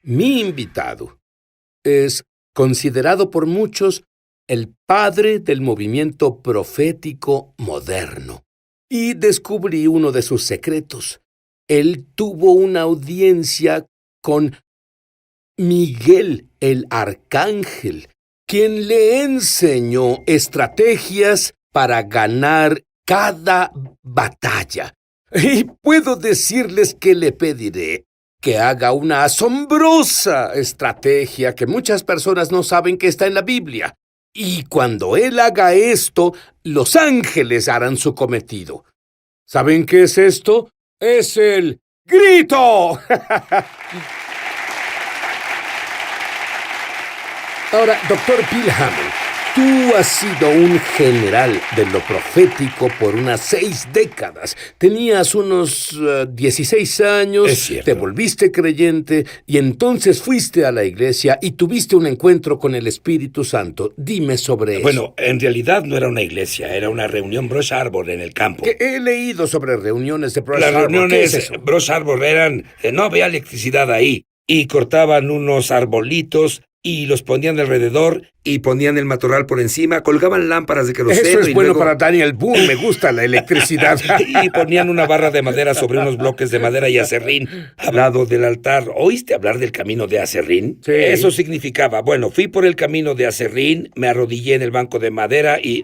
Mi invitado es considerado por muchos el padre del movimiento profético moderno. Y descubrí uno de sus secretos. Él tuvo una audiencia con Miguel el Arcángel, quien le enseñó estrategias para ganar cada batalla. Y puedo decirles que le pediré que haga una asombrosa estrategia que muchas personas no saben que está en la Biblia. Y cuando él haga esto, los ángeles harán su cometido. ¿Saben qué es esto? ¡Es el grito! Ahora, Dr. Bill Hamon, tú has sido un general de lo profético por unas 6 décadas. Tenías unos 16 años, Es cierto. te volviste creyente y entonces fuiste a la iglesia y tuviste un encuentro con el Espíritu Santo. Dime sobre eso. Bueno, en realidad no era una iglesia, era una reunión Brush Arbor en el campo. Que he leído sobre reuniones de Brush Las Arbor. ¿Qué reuniones es eso? Brush Arbor eran, no había electricidad ahí, y cortaban unos arbolitos y los ponían alrededor y ponían el matorral por encima, colgaban lámparas de queroseno. Eso es y bueno luego- para Daniel Boone, me gusta la electricidad. y ponían una barra de madera sobre unos bloques de madera y aserrín al lado del altar. ¿Oíste hablar del camino de aserrín? Sí. Eso significaba, bueno, fui por el camino de aserrín, me arrodillé en el banco de madera y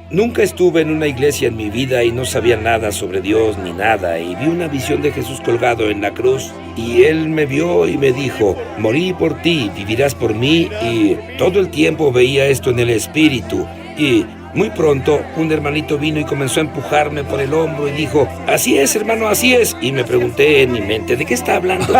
nunca estuve en una iglesia en mi vida y no sabía nada sobre Dios ni nada, y vi una visión de Jesús colgado en la cruz y él me vio y me dijo, morí por ti, vivirás por mí, y todo el tiempo veía esto en el espíritu. Y muy pronto, un hermanito vino y comenzó a empujarme por el hombro y dijo, así es, hermano, así es. Y me pregunté en mi mente, ¿de qué está hablando?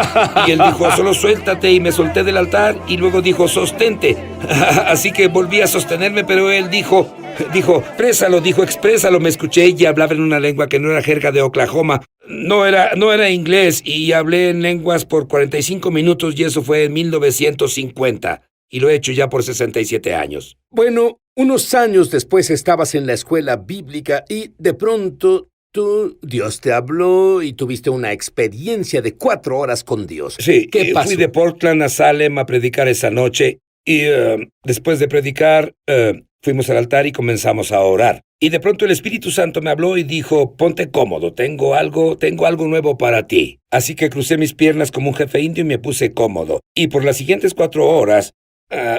Y él dijo, solo suéltate, y me solté del altar, y luego dijo, sostente. Así que volví a sostenerme, pero él dijo, exprésalo, exprésalo. Me escuché y hablaba en una lengua que no era jerga de Oklahoma. No era inglés, y hablé en lenguas por 45 minutos, y eso fue en 1950. Y lo he hecho ya por 67 años. Bueno, unos años después estabas en la escuela bíblica y de pronto Dios te habló y tuviste una experiencia de 4 horas con Dios. Sí, ¿Qué pasó? fui de Portland a Salem a predicar esa noche y después de predicar fuimos al altar y comenzamos a orar. Y de pronto el Espíritu Santo me habló y dijo, ponte cómodo, tengo algo nuevo para ti. Así que crucé mis piernas como un jefe indio y me puse cómodo. Y por las siguientes 4 horas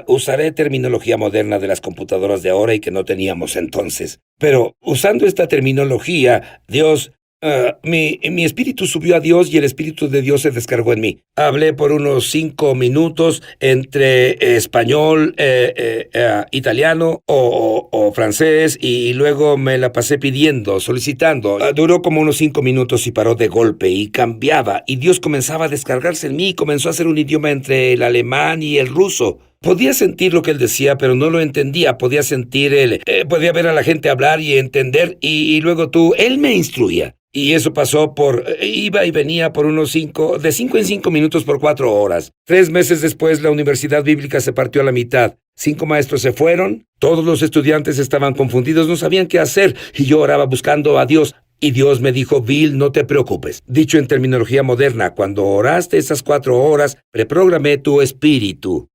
usaré terminología moderna de las computadoras de ahora y que no teníamos entonces. Pero usando esta terminología, Dios... mi espíritu subió a Dios y el Espíritu de Dios se descargó en mí. Hablé por unos 5 minutos entre español, italiano o francés, y luego me la pasé pidiendo, solicitando. Duró como unos 5 minutos y paró de golpe y cambiaba, y Dios comenzaba a descargarse en mí y comenzó a hacer un idioma entre el alemán y el ruso. Podía sentir lo que él decía, pero no lo entendía. Podía sentir podía ver a la gente hablar y entender, y luego él me instruía. Y eso pasó iba y venía por unos 5 en 5 minutos por 4 horas. 3 meses después, la universidad bíblica se partió a la mitad. 5 maestros se fueron, todos los estudiantes estaban confundidos, no sabían qué hacer, y yo oraba buscando a Dios. Y Dios me dijo, Bill, no te preocupes. Dicho en terminología moderna, cuando oraste esas 4 horas, reprogramé tu espíritu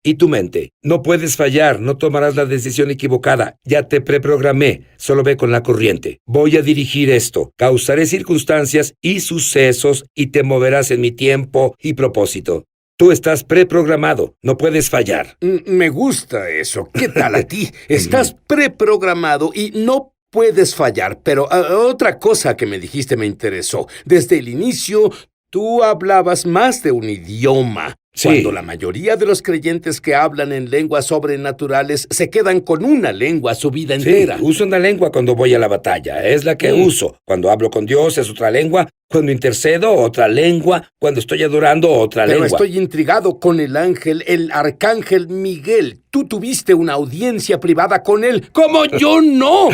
y tu mente. No puedes fallar, no tomarás la decisión equivocada. Ya te preprogramé, solo ve con la corriente. Voy a dirigir esto, causaré circunstancias y sucesos y te moverás en mi tiempo y propósito. Tú estás preprogramado, no puedes fallar. Me gusta eso. ¿Qué tal a ti? Estás preprogramado y no puedes fallar. Pero otra cosa que me dijiste me interesó. Desde el inicio, tú hablabas más de un idioma. Sí. Cuando la mayoría de los creyentes que hablan en lenguas sobrenaturales se quedan con una lengua su vida entera. Sí, uso una lengua cuando voy a la batalla, es la que uso. Cuando hablo con Dios es otra lengua, cuando intercedo otra lengua, cuando estoy adorando otra Pero lengua. estoy intrigado con el arcángel Miguel. Tú tuviste una audiencia privada con él, como yo no.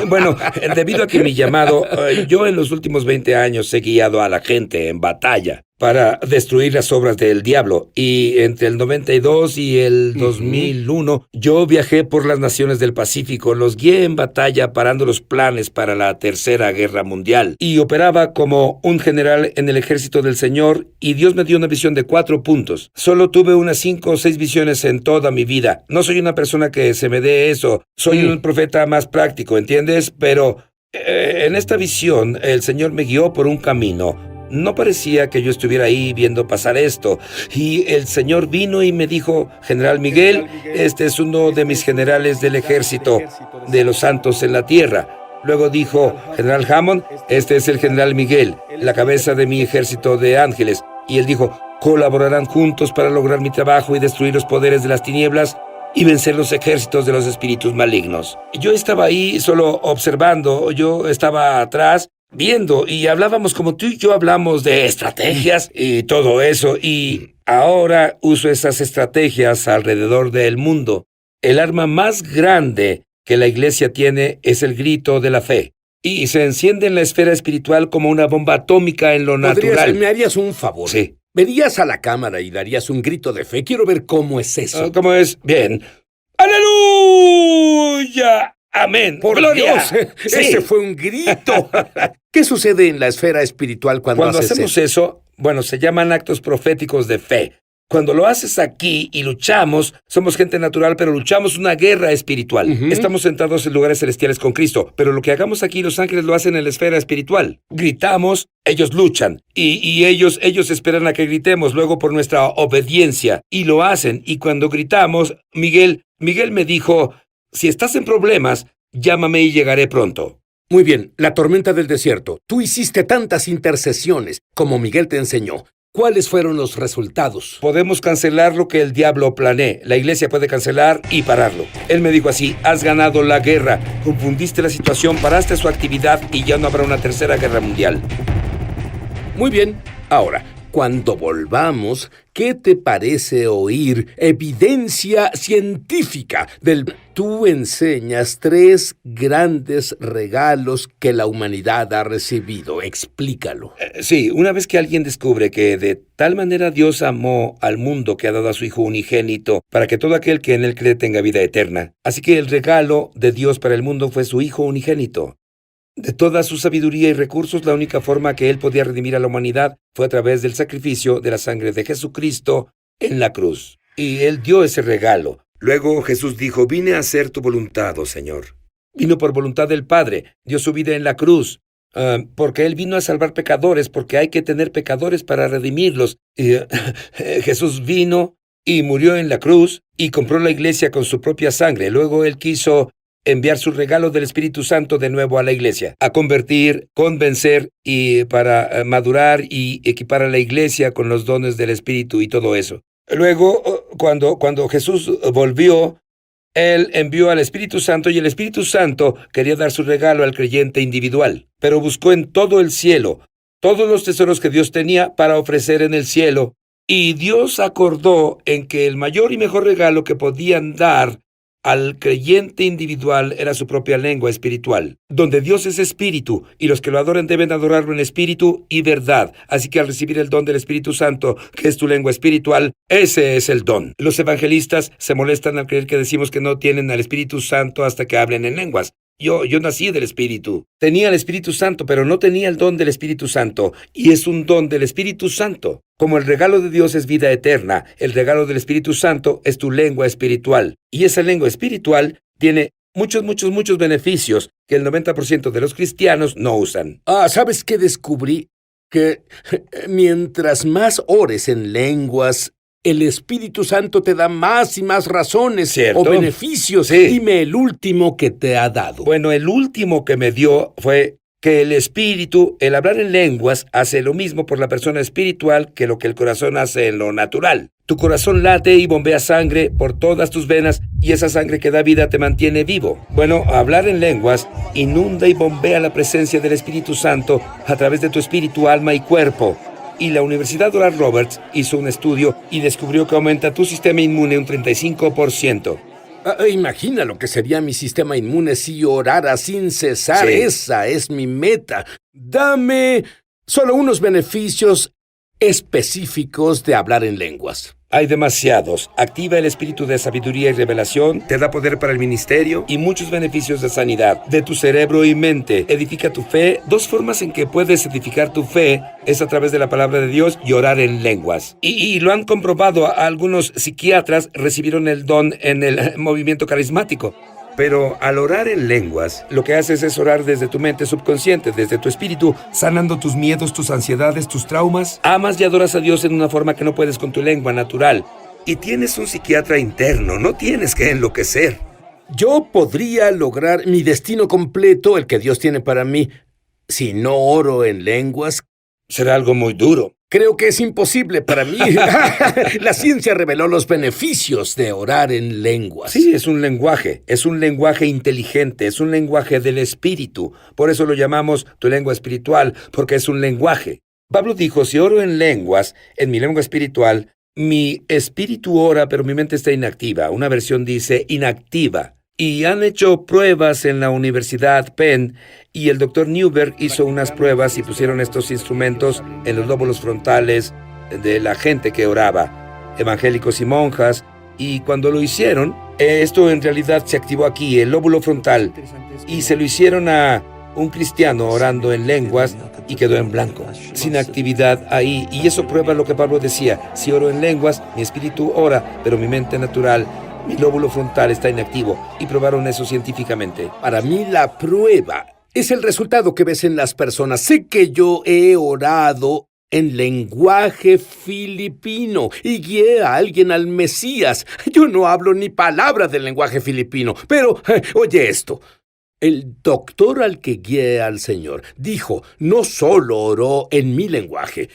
Bueno, debido a que mi llamado, yo en los últimos 20 años he guiado a la gente en batalla. para destruir las obras del diablo. Y entre el 92 y el 2001, yo viajé por las naciones del Pacífico, los guié en batalla parando los planes para la Tercera Guerra Mundial. Y operaba como un general en el ejército del Señor, y Dios me dio una visión de 4 puntos. Solo tuve unas 5 o 6 visiones en toda mi vida. No soy una persona que se me dé eso. Soy un profeta más práctico, ¿entiendes? Pero en esta visión, el Señor me guió por un camino. No parecía que yo estuviera ahí viendo pasar esto. Y el Señor vino y me dijo: General Miguel, este es uno de mis generales del ejército de los santos en la tierra. Luego dijo: General Hammond, este es el General Miguel, la cabeza de mi ejército de ángeles. Y él dijo: colaborarán juntos para lograr mi trabajo y destruir los poderes de las tinieblas y vencer los ejércitos de los espíritus malignos. Yo estaba ahí solo observando, yo estaba atrás viendo, y hablábamos como tú y yo hablamos de estrategias y todo eso, y ahora uso esas estrategias alrededor del mundo. El arma más grande que la iglesia tiene es el grito de la fe, y se enciende en la esfera espiritual como una bomba atómica en lo natural. ¿Me harías un favor? Sí. Verías a la cámara y darías un grito de fe. Quiero ver cómo es eso. ¿Cómo es? Bien. ¡Aleluya! ¡Amén! ¡Por ¡Gloria! Dios! Sí. ¡Ese fue un grito! ¿Qué sucede en la esfera espiritual cuando haces hacemos eso? Bueno, se llaman actos proféticos de fe. Cuando lo haces aquí y luchamos, somos gente natural, pero luchamos una guerra espiritual. Estamos sentados en lugares celestiales con Cristo, pero lo que hagamos aquí, los ángeles lo hacen en la esfera espiritual. Gritamos, ellos luchan, y ellos esperan a que gritemos, luego por nuestra obediencia, y lo hacen. Y cuando gritamos, Miguel me dijo: si estás en problemas, llámame y llegaré pronto. Muy bien, la tormenta del desierto. Tú hiciste tantas intercesiones como Miguel te enseñó. ¿Cuáles fueron los resultados? Podemos cancelar lo que el diablo planee. La iglesia puede cancelar y pararlo. Él me dijo así: has ganado la guerra, confundiste la situación, paraste su actividad y ya no habrá una tercera guerra mundial. Muy bien. Ahora, cuando volvamos, ¿qué te parece oír evidencia científica del... Tú enseñas 3 grandes regalos que la humanidad ha recibido. Explícalo. Sí, una vez que alguien descubre que de tal manera Dios amó al mundo que ha dado a su Hijo unigénito para que todo aquel que en él cree tenga vida eterna. Así que el regalo de Dios para el mundo fue su Hijo unigénito. De toda su sabiduría y recursos, la única forma que él podía redimir a la humanidad fue a través del sacrificio de la sangre de Jesucristo en la cruz. Y él dio ese regalo. Luego Jesús dijo: vine a hacer tu voluntad, oh Señor. Vino por voluntad del Padre, dio su vida en la cruz, porque él vino a salvar pecadores, porque hay que tener pecadores para redimirlos. Jesús vino y murió en la cruz y compró la iglesia con su propia sangre. Luego él quiso enviar su regalo del Espíritu Santo de nuevo a la iglesia, a convertir, convencer y para madurar y equipar a la iglesia con los dones del Espíritu y todo eso. Luego, cuando Jesús volvió, él envió al Espíritu Santo, y el Espíritu Santo quería dar su regalo al creyente individual, pero buscó en todo el cielo todos los tesoros que Dios tenía para ofrecer en el cielo, y Dios acordó en que el mayor y mejor regalo que podían dar al creyente individual era su propia lengua espiritual, donde Dios es espíritu, y los que lo adoren deben adorarlo en espíritu y verdad. Así que al recibir el don del Espíritu Santo, que es tu lengua espiritual, ese es el don. Los evangelistas se molestan al creer que decimos que no tienen al Espíritu Santo hasta que hablen en lenguas. Yo nací del Espíritu. Tenía el Espíritu Santo, pero no tenía el don del Espíritu Santo. Y es un don del Espíritu Santo. Como el regalo de Dios es vida eterna, el regalo del Espíritu Santo es tu lengua espiritual. Y esa lengua espiritual tiene muchos beneficios que el 90% de los cristianos no usan. ¿Sabes qué descubrí? Que mientras más ores en lenguas, el Espíritu Santo te da más y más razones. ¿Cierto? O beneficios. Sí. Dime el último que te ha dado. Bueno, el último que me dio fue que el espíritu, el hablar en lenguas, hace lo mismo por la persona espiritual que lo que el corazón hace en lo natural. Tu corazón late y bombea sangre por todas tus venas, y esa sangre que da vida te mantiene vivo. Bueno, hablar en lenguas inunda y bombea la presencia del Espíritu Santo a través de tu espíritu, alma y cuerpo. Y la Universidad Oral Roberts hizo un estudio y descubrió que aumenta tu sistema inmune un 35%. Imagina lo que sería mi sistema inmune si orara sin cesar. Sí. Esa es mi meta. Dame solo unos beneficios específicos de hablar en lenguas. Hay demasiados. Activa el espíritu de sabiduría y revelación, te da poder para el ministerio y muchos beneficios de sanidad de tu cerebro y mente. Edifica tu fe. Dos formas en que puedes edificar tu fe es a través de la palabra de Dios y orar en lenguas. Y lo han comprobado. Algunos psiquiatras recibieron el don en el movimiento carismático. Pero al orar en lenguas, lo que haces es orar desde tu mente subconsciente, desde tu espíritu, sanando tus miedos, tus ansiedades, tus traumas. Amas y adoras a Dios en una forma que no puedes con tu lengua natural. Y tienes un psiquiatra interno, no tienes que enloquecer. Yo podría lograr mi destino completo, el que Dios tiene para mí, si no oro en lenguas. Será algo muy duro. Creo que es imposible para mí. La ciencia reveló los beneficios de orar en lenguas. Sí, es un lenguaje inteligente, es un lenguaje del espíritu. Por eso lo llamamos tu lengua espiritual, porque es un lenguaje. Pablo dijo, si oro en lenguas, en mi lengua espiritual, mi espíritu ora, pero mi mente está inactiva. Una versión dice inactiva. Y han hecho pruebas en la Universidad Penn, y el Dr. Newberg hizo unas pruebas y pusieron estos instrumentos en los lóbulos frontales de la gente que oraba, evangélicos y monjas, y cuando lo hicieron, esto en realidad se activó aquí, el lóbulo frontal, y se lo hicieron a un cristiano orando en lenguas y quedó en blanco, sin actividad ahí. Y eso prueba lo que Pablo decía, si oro en lenguas, mi espíritu ora, pero mi mente natural, mi lóbulo frontal está inactivo, y probaron eso científicamente. Para mí la prueba es el resultado que ves en las personas. Sé que yo he orado en lenguaje filipino y guié a alguien al Mesías. Yo no hablo ni palabra del lenguaje filipino, pero oye esto. El doctor al que guié al Señor dijo, no solo oró en mi lenguaje.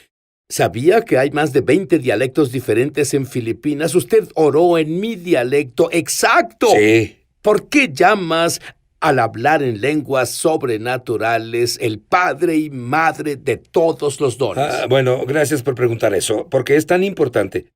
¿Sabía que hay más de 20 dialectos diferentes en Filipinas? Usted oró en mi dialecto exacto. Sí. ¿Por qué llamas al hablar en lenguas sobrenaturales el padre y madre de todos los dones? Bueno, gracias por preguntar eso, porque es tan importante.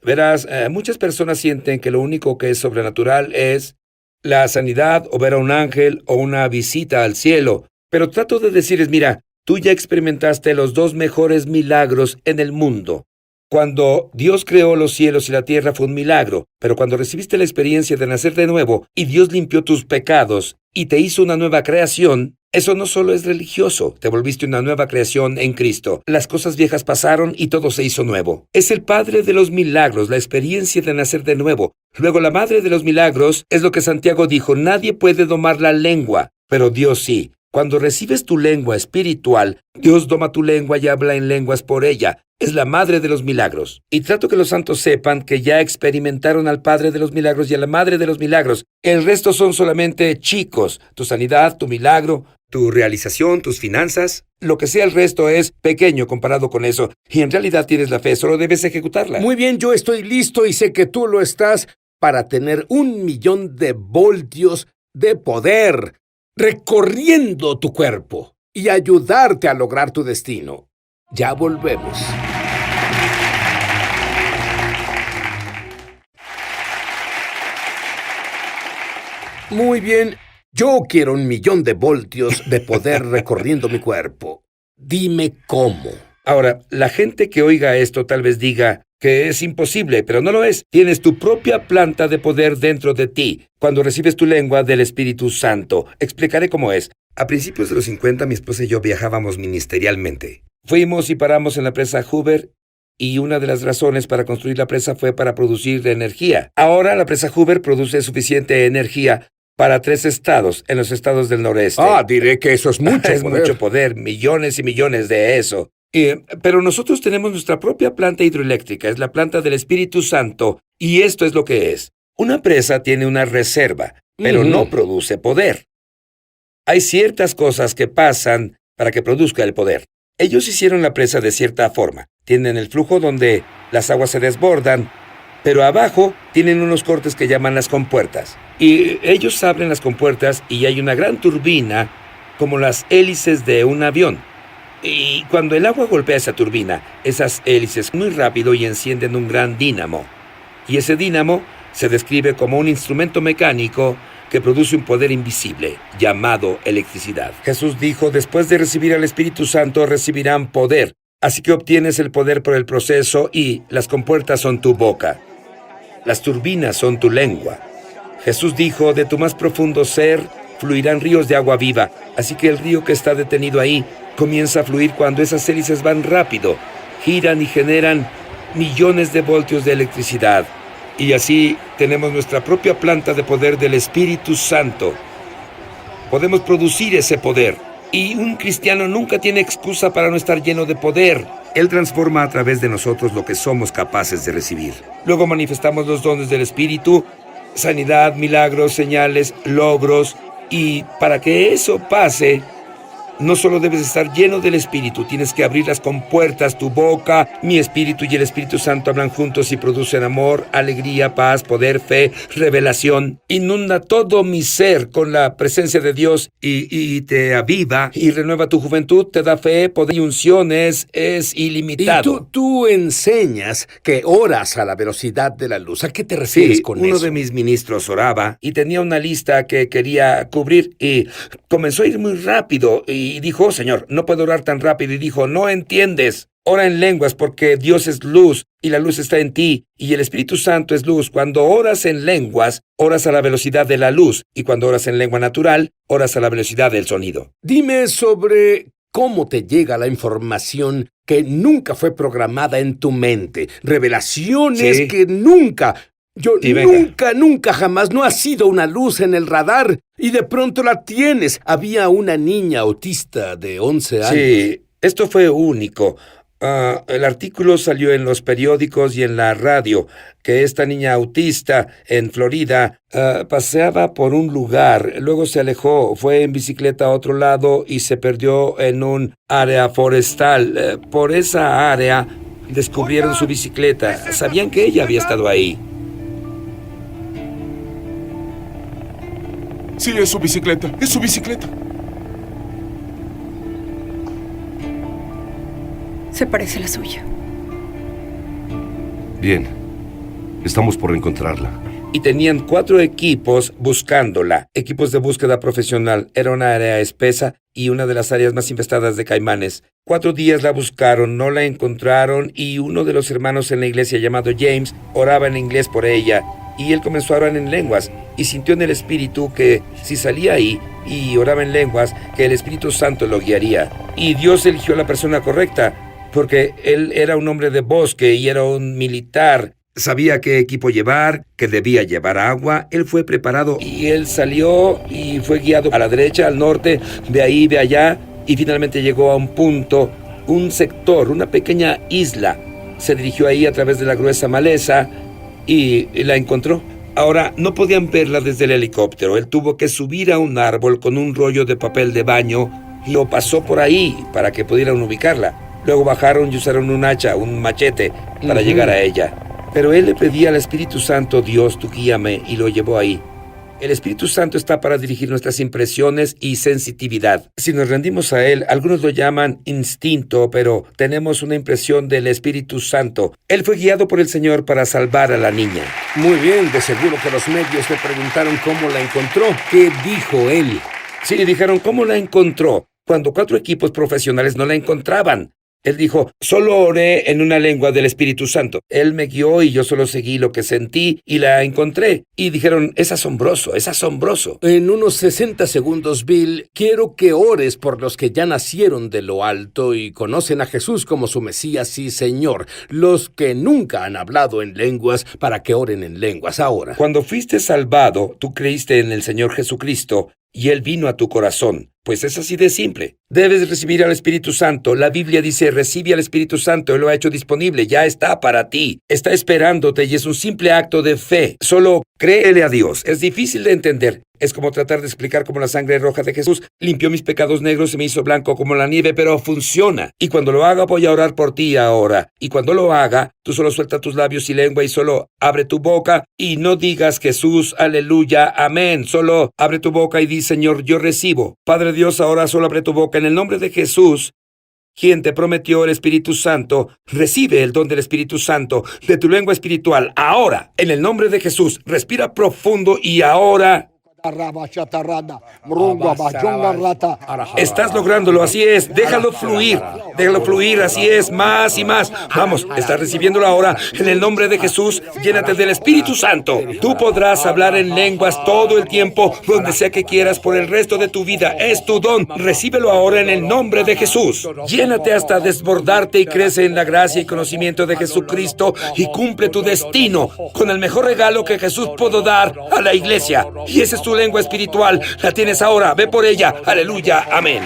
Verás, muchas personas sienten que lo único que es sobrenatural es la sanidad o ver a un ángel o una visita al cielo. Pero trato de decirles, mira, tú ya experimentaste los dos mejores milagros en el mundo. Cuando Dios creó los cielos y la tierra fue un milagro, pero cuando recibiste la experiencia de nacer de nuevo y Dios limpió tus pecados y te hizo una nueva creación, eso no solo es religioso, te volviste una nueva creación en Cristo. Las cosas viejas pasaron y todo se hizo nuevo. Es el Padre de los milagros, la experiencia de nacer de nuevo. Luego la Madre de los milagros es lo que Santiago dijo, nadie puede domar la lengua, pero Dios sí. Cuando recibes tu lengua espiritual, Dios doma tu lengua y habla en lenguas por ella. Es la madre de los milagros. Y trato que los santos sepan que ya experimentaron al Padre de los milagros y a la Madre de los milagros. El resto son solamente chicos. Tu sanidad, tu milagro, tu realización, tus finanzas. Lo que sea el resto es pequeño comparado con eso. Y en realidad tienes la fe, solo debes ejecutarla. Muy bien, yo estoy listo y sé que tú lo estás para tener 1,000,000 de voltios de poder recorriendo tu cuerpo y ayudarte a lograr tu destino. Ya volvemos. Muy bien, yo quiero 1,000,000 de voltios de poder recorriendo mi cuerpo. Dime cómo. Ahora, la gente que oiga esto tal vez diga que es imposible, pero no lo es. Tienes tu propia planta de poder dentro de ti cuando recibes tu lengua del Espíritu Santo. Explicaré cómo es. A principios de los 50, mi esposa y yo viajábamos ministerialmente. Fuimos y paramos en la presa Hoover, y una de las razones para construir la presa fue para producir energía. Ahora la presa Hoover produce suficiente energía para 3 estados, en los estados del noreste. Diré que eso es mucho Es poder. mucho poder, millones y millones de eso. Pero nosotros tenemos nuestra propia planta hidroeléctrica, es la planta del Espíritu Santo, y esto es lo que es. Una presa tiene una reserva, pero no produce poder. Hay ciertas cosas que pasan para que produzca el poder. Ellos hicieron la presa de cierta forma. Tienen el flujo donde las aguas se desbordan, pero abajo tienen unos cortes que llaman las compuertas. Y ellos abren las compuertas y hay una gran turbina, como las hélices de un avión. Y cuando el agua golpea esa turbina, esas hélices muy rápido y encienden un gran dínamo. Y ese dínamo se describe como un instrumento mecánico que produce un poder invisible, llamado electricidad. Jesús dijo, después de recibir al Espíritu Santo, recibirán poder. Así que obtienes el poder por el proceso y las compuertas son tu boca. Las turbinas son tu lengua. Jesús dijo, de tu más profundo ser fluirán ríos de agua viva. Así que el río que está detenido ahí comienza a fluir cuando esas hélices van rápido, giran y generan millones de voltios de electricidad. Y así tenemos nuestra propia planta de poder del Espíritu Santo. Podemos producir ese poder. Y un cristiano nunca tiene excusa para no estar lleno de poder. Él transforma a través de nosotros lo que somos capaces de recibir. Luego manifestamos los dones del Espíritu, sanidad, milagros, señales, logros. Y para que eso pase, no solo debes estar lleno del Espíritu, tienes que abrir las compuertas, tu boca. Mi Espíritu y el Espíritu Santo hablan juntos y producen amor, alegría, paz, poder, fe, revelación. Inunda todo mi ser con la presencia de Dios y te aviva y renueva tu juventud, te da fe, poder y unciones, es ilimitado. Y tú enseñas que oras a la velocidad de la luz. ¿A qué te refieres con eso? Uno de mis ministros oraba y tenía una lista que quería cubrir y comenzó a ir muy rápido y dijo, oh, Señor, no puedo orar tan rápido. Y dijo, no entiendes. Ora en lenguas porque Dios es luz y la luz está en ti y el Espíritu Santo es luz. Cuando oras en lenguas, oras a la velocidad de la luz y cuando oras en lengua natural, oras a la velocidad del sonido. Dime sobre cómo te llega la información que nunca fue programada en tu mente. Revelaciones que nunca... Nunca jamás no ha sido una luz en el radar y de pronto la tienes. Había una niña autista de 11 años. Sí, esto fue único. El artículo salió en los periódicos y en la radio, que esta niña autista en Florida paseaba por un lugar, luego se alejó, fue en bicicleta a otro lado y se perdió en un área forestal. Por esa área descubrieron su bicicleta. Sabían que ella había estado ahí. Sí, es su bicicleta, es su bicicleta. Se parece a la suya. Bien, estamos por encontrarla. Y tenían 4 equipos buscándola, equipos de búsqueda profesional. Era una área espesa y una de las áreas más infestadas de caimanes. 4 días la buscaron, no la encontraron y uno de los hermanos en la iglesia llamado James oraba en inglés por ella. Y él comenzó a orar en lenguas y sintió en el Espíritu que si salía ahí y oraba en lenguas, que el Espíritu Santo lo guiaría. Y Dios eligió a la persona correcta, porque él era un hombre de bosque y era un militar. Sabía qué equipo llevar, que debía llevar agua. Él fue preparado y él salió y fue guiado a la derecha, al norte, de ahí, de allá, y finalmente llegó a un punto, un sector, una pequeña isla. Se dirigió ahí a través de la gruesa maleza y la encontró. Ahora, no podían verla desde el helicóptero. Él tuvo que subir a un árbol con un rollo de papel de baño y lo pasó por ahí para que pudieran ubicarla. Luego bajaron y usaron un hacha, un machete, para llegar a ella. Pero él le pedía al Espíritu Santo, Dios, tú guíame, y lo llevó ahí. El Espíritu Santo está para dirigir nuestras impresiones y sensitividad. Si nos rendimos a Él, algunos lo llaman instinto, pero tenemos una impresión del Espíritu Santo. Él fue guiado por el Señor para salvar a la niña. Muy bien, de seguro que los medios le preguntaron cómo la encontró. ¿Qué dijo él? Sí, dijeron, ¿cómo la encontró? Cuando 4 equipos profesionales no la encontraban. Él dijo, solo oré en una lengua del Espíritu Santo. Él me guió y yo solo seguí lo que sentí y la encontré. Y dijeron, es asombroso, es asombroso. En unos 60 segundos, Bill, quiero que ores por los que ya nacieron de lo alto y conocen a Jesús como su Mesías y Señor. Los que nunca han hablado en lenguas, para que oren en lenguas ahora. Cuando fuiste salvado, tú creíste en el Señor Jesucristo y Él vino a tu corazón. Pues es así de simple. Debes recibir al Espíritu Santo. La Biblia dice, recibe al Espíritu Santo. Él lo ha hecho disponible. Ya está para ti. Está esperándote y es un simple acto de fe. Solo créele a Dios. Es difícil de entender. Es como tratar de explicar cómo la sangre roja de Jesús limpió mis pecados negros y me hizo blanco como la nieve, pero funciona. Y cuando lo haga, voy a orar por ti ahora. Y cuando lo haga, tú solo suelta tus labios y lengua y solo abre tu boca y no digas Jesús, aleluya, amén. Solo abre tu boca y di, Señor, yo recibo. Padre Dios, ahora solo abre tu boca en el nombre de Jesús, quien te prometió el Espíritu Santo. Recibe el don del Espíritu Santo de tu lengua espiritual ahora, en el nombre de Jesús. Respira profundo y ahora Estás lográndolo, así es. Déjalo fluir, así es, más y más. Vamos, estás recibiéndolo ahora. En el nombre de Jesús, llénate del Espíritu Santo. Tú podrás hablar en lenguas todo el tiempo, donde sea que quieras, por el resto de tu vida. Es tu don. Recíbelo ahora en el nombre de Jesús. Llénate hasta desbordarte y crece en la gracia y conocimiento de Jesucristo y cumple tu destino con el mejor regalo que Jesús pudo dar a la iglesia. Y esa es tu lengua espiritual. La tienes ahora. Ve por ella. Aleluya. Amén.